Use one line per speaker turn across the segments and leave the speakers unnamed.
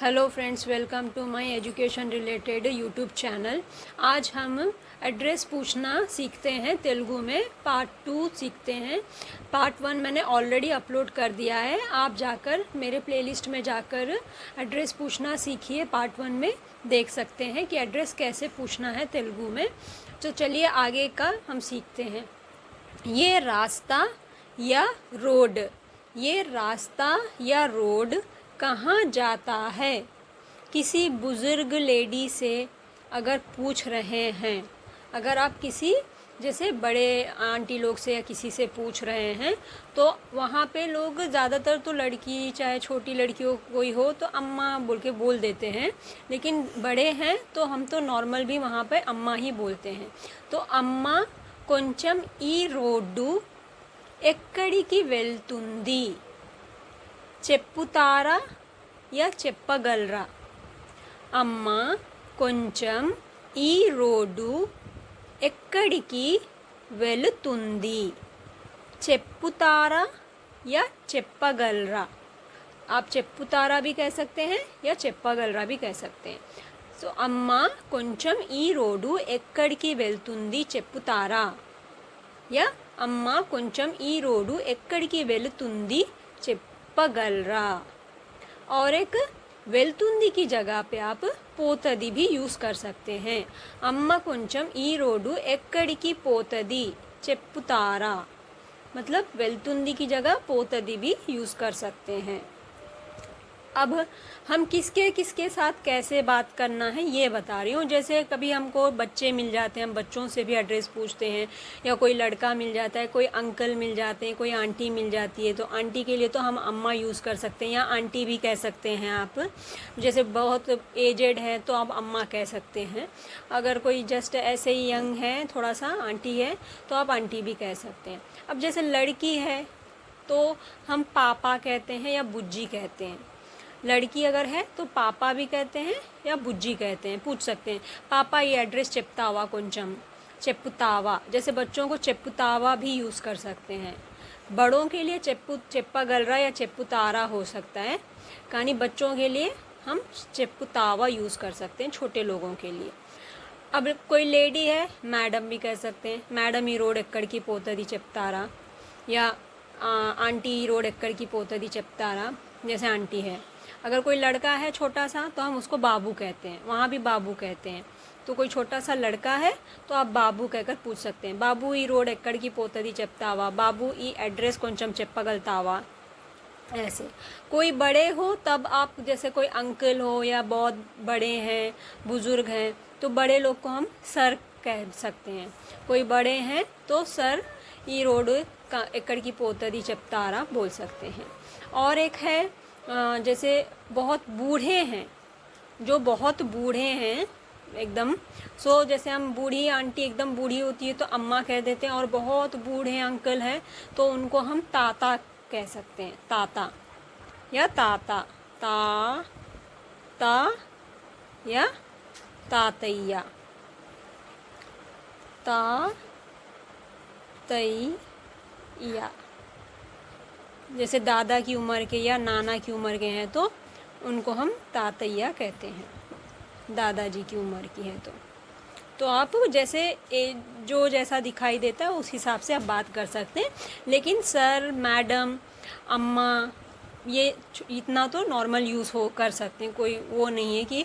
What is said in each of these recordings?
Hello friends, welcome to my education related YouTube channel. आज हम address पूछना सीखते हैं तेलुगु में। पार्ट 2 सीखते हैं। पार्ट 1 मैंने ऑलरेडी अपलोड कर दिया है। आप जाकर मेरे प्लेलिस्ट में जाकर एड्रेस पूछना सीखिए। पार्ट 1 में देख सकते हैं कि एड्रेस कैसे पूछना है तेलुगु में। तो चलिए आगे का हम सीखते हैं। ये रास्ता या रोड, ये रास्ता या रोड कहाँ जाता है? किसी बुज़ुर्ग लेडी से अगर पूछ रहे हैं, अगर आप किसी जैसे बड़े आंटी लोग से या किसी से पूछ रहे हैं तो वहाँ पे लोग ज़्यादातर तो लड़की, चाहे छोटी लड़की हो कोई हो तो अम्मा बोल के बोल देते हैं, लेकिन बड़े हैं तो हम तो नॉर्मल भी वहाँ पे अम्मा ही बोलते हैं। तो अम्मा కొంచెం ఈ రోడ్డు ఎక్కడికి వెళ్తుంది చెప్పుతారా या చెప్పగలరా? అమ్మ కొంచెం ఈ రోడ్డు ఎక్కడికి వెళుతుంది చెప్పుతారా या చెప్పగలరా? आप చెప్పుతారా भी कह सकते हैं या చెప్పగలరా भी कह सकते हैं। సో అమ్మ కొంచెం ఈ రోడ్డు ఎక్కడికి వెళ్తుంది చెప్పుతారా, या అమ్మ కొంచెం ఈ రోడ్డు ఎక్కడికి వెళుతుంది చెప్పగలరా। और एक వెళ్తుంది की जगह पे आप పోతది भी यूज़ कर सकते हैं। అమ్మ కొంచెం ఈ రోడ్డు ఎక్కడికి పోతది చెప్పుతారా, मतलब వెళ్తుంది की जगह పోతది भी यूज़ कर सकते हैं। अब हम किसके साथ कैसे बात करना है ये बता रही हूँ। जैसे कभी हमको बच्चे मिल जाते हैं, हम बच्चों से भी एड्रेस पूछते हैं, या कोई लड़का मिल जाता है, कोई अंकल मिल जाते हैं, कोई आंटी मिल जाती है। तो आंटी के लिए तो हम अम्मा यूज़ कर सकते हैं या आंटी भी कह सकते हैं आप। जैसे बहुत एजेड है तो आप अम्मा कह सकते हैं। अगर कोई जस्ट ऐसे ही यंग है, थोड़ा सा आंटी है, तो आप आंटी भी कह सकते हैं। अब जैसे लड़की है तो हम पापा कहते हैं या बुज्जी कहते हैं। लड़की अगर है तो पापा भी कहते हैं या बुज्जी कहते हैं। पूछ सकते हैं पापा ये एड्रेस చెప్తావా కొంచెం, చెప్పుతావా। जैसे बच्चों को చెప్పుతావా भी यूज़ कर सकते हैं। बड़ों के लिए చెప్పగలరా या చెప్పుతారా हो सकता है, కానీ बच्चों के लिए हम చెప్పుతావా यूज़ कर सकते हैं, छोटे लोगों के लिए। अब कोई लेडी है, मैडम भी कह सकते हैं। मैडम ఈ రోడ్ ఎక్కడికి పోతది చెప్తారా, या आंटी ఈ రోడ్ ఎక్కడికి పోతది చెప్తారా, जैसे आंटी है। अगर कोई लड़का है छोटा सा तो हम उसको बाबू कहते हैं, वहाँ भी बाबू कहते हैं। तो कोई छोटा सा लड़का है तो आप बाबू कहकर पूछ सकते हैं। बाबू ఈ రోడ్ ఎక్కడికి పోతది చెప్తావా, बाबू ఈ एड्रेस కొంచెం చెప్పగలుగుతావా। ऐसे कोई बड़े हो तब आप, जैसे कोई अंकल हो या बहुत बड़े हैं, बुज़ुर्ग हैं, तो बड़े लोग को हम सर कह सकते हैं। कोई बड़े हैं तो सर ఈ రోడ్ ఎక్కడికి పోతది చెప్తారా बोल सकते हैं। और एक है जैसे बहुत बूढ़े हैं, जो बहुत बूढ़े हैं एकदम, सो जैसे हम बूढ़ी आंटी एकदम बूढ़ी होती है तो अम्मा कह देते हैं, और बहुत बूढ़े अंकल हैं तो उनको हम ताता कह सकते हैं। ताता या ताता, ता ता या तातैया, ता तैया। जैसे दादा की उम्र के या नाना की उम्र के हैं तो उनको हम तातैया कहते हैं, दादाजी की उम्र की है तो आप जैसे जो जैसा दिखाई देता है उस हिसाब से आप बात कर सकते हैं। लेकिन सर, मैडम, अम्मा ये इतना तो नॉर्मल यूज़ हो कर सकते हैं। कोई वो नहीं है कि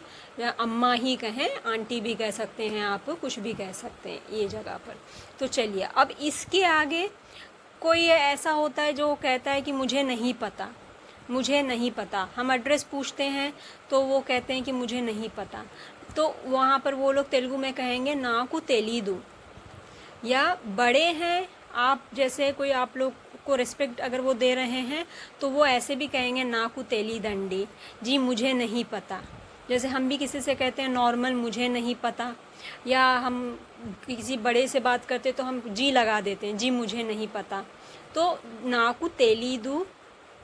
अम्मा ही कहें, आंटी भी कह सकते हैं, आप कुछ भी कह सकते हैं ये जगह पर। तो चलिए अब इसके आगे कोई ऐसा होता है जो कहता है कि मुझे नहीं पता, मुझे नहीं पता। हम एड्रेस पूछते हैं तो वो कहते हैं कि मुझे नहीं पता, तो वहाँ पर वो लोग तेलुगु में कहेंगे नाकु तेलीदु। या बड़े हैं आप, जैसे कोई आप लोग को रिस्पेक्ट अगर वो दे रहे हैं तो वो ऐसे भी कहेंगे नाकु तेलीदंडी, जी मुझे नहीं पता। जैसे हम भी किसी से कहते हैं नॉर्मल मुझे नहीं पता, या हम किसी बड़े से बात करते तो हम जी लगा देते हैं, जी मुझे नहीं पता। तो नाकु तेलीदु,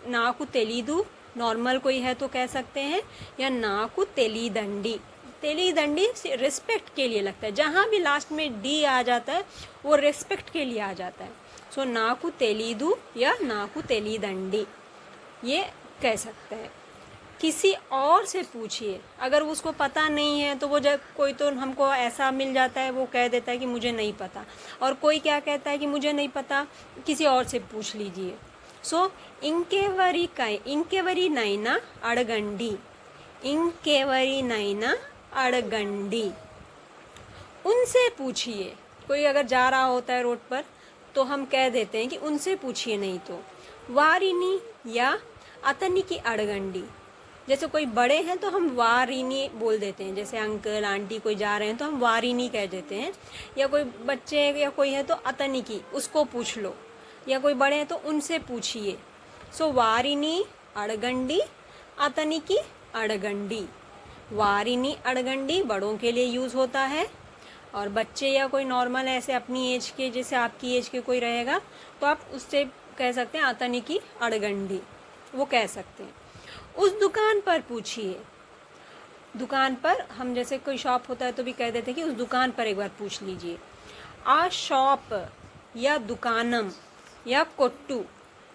नाकु तेलीदु नॉर्मल कोई है तो कह सकते हैं, या नाकु तेलीदंडी। तेलीदंडी रिस्पेक्ट के लिए लगता है, जहाँ भी लास्ट में डी आ जाता है वो रिस्पेक्ट के लिए आ जाता है। सो नाकु तेलीदु या नाकु तेलीदंडी ये कह सकते हैं। किसी और से पूछिए। अगर उसको पता नहीं है तो वो जब कोई तो हमको ऐसा मिल जाता है, वो कह देता है कि मुझे नहीं पता, और कोई क्या कहता है कि मुझे नहीं पता, किसी और से पूछ लीजिए। सो इंकेवरी नैना अड़गंडी, इंकेवरी नैना अड़गंडी, उनसे पूछिए। कोई अगर जा रहा होता है रोड पर तो हम कह देते हैं कि उनसे पूछिए, नहीं तो वारिनी या अतनी की अड़गंडी। जैसे कोई बड़े हैं तो हम वारिनी बोल देते हैं, जैसे अंकल आंटी कोई जा रहे हैं तो हम वारिनी कह देते हैं, या कोई बच्चे या कोई है तो अतनी की, उसको पूछ लो, या कोई बड़े हैं तो उनसे पूछिए। सो वारिनी अड़गंडी, अतनी की अड़गंडी। वारिनी अड़गंडी बड़ों के लिए यूज़ होता है, और बच्चे या कोई नॉर्मल ऐसे अपनी एज के, जैसे आपकी एज के कोई रहेगा तो आप उससे कह सकते हैं अतनी की अड़गंडी, वो कह सकते हैं। उस दुकान पर पूछिए। दुकान पर हम जैसे कोई शॉप होता है तो भी कह देते हैं कि उस दुकान पर एक बार पूछ लीजिए। आ शॉप या दुकानम या कोट्टू।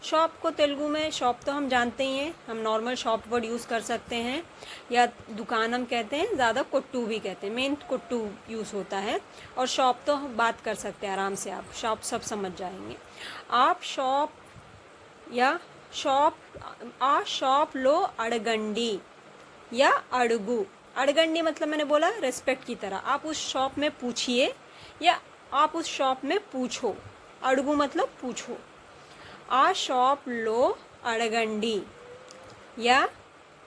शॉप को तेलुगु में, शॉप तो हम जानते ही हैं, हम नॉर्मल शॉप वर्ड यूज़ कर सकते हैं, या दुकानम कहते हैं, ज़्यादा कोट्टू भी कहते हैं, मेन कोट्टू यूज़ होता है। और शॉप तो हम बात कर सकते हैं आराम से, आप शॉप सब समझ जाएंगे। आप शॉप या शॉप, आ शॉप लो अड़गंडी या अड़गू। अड़गंडी मतलब मैंने बोला रेस्पेक्ट की तरह, आप उस शॉप में पूछिए या आप उस शॉप में पूछो। अड़गू मतलब पूछो। आ शॉप लो अड़गंडी या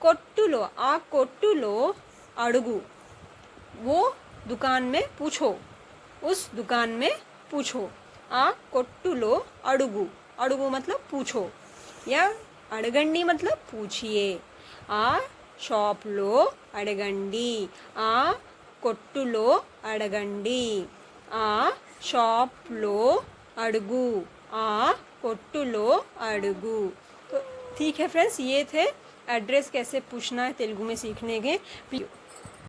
कोट्टुलो, आ कोट्टुलो अड़गू, वो दुकान में पूछो, उस दुकान में पूछो। आ कोट्टुलो अड़गू, अड़गू मतलब पूछो, या अड़गंडी मतलब पूछिए। आ शॉप लो अड़गंडी, आ कोट्टुलो अड़गंडी, आ शॉप लो अड़गू, आ कोट्टुलो अड़गू। तो ठीक है फ्रेंड्स, ये थे एड्रेस कैसे पूछना है तेलुगु में सीखने के।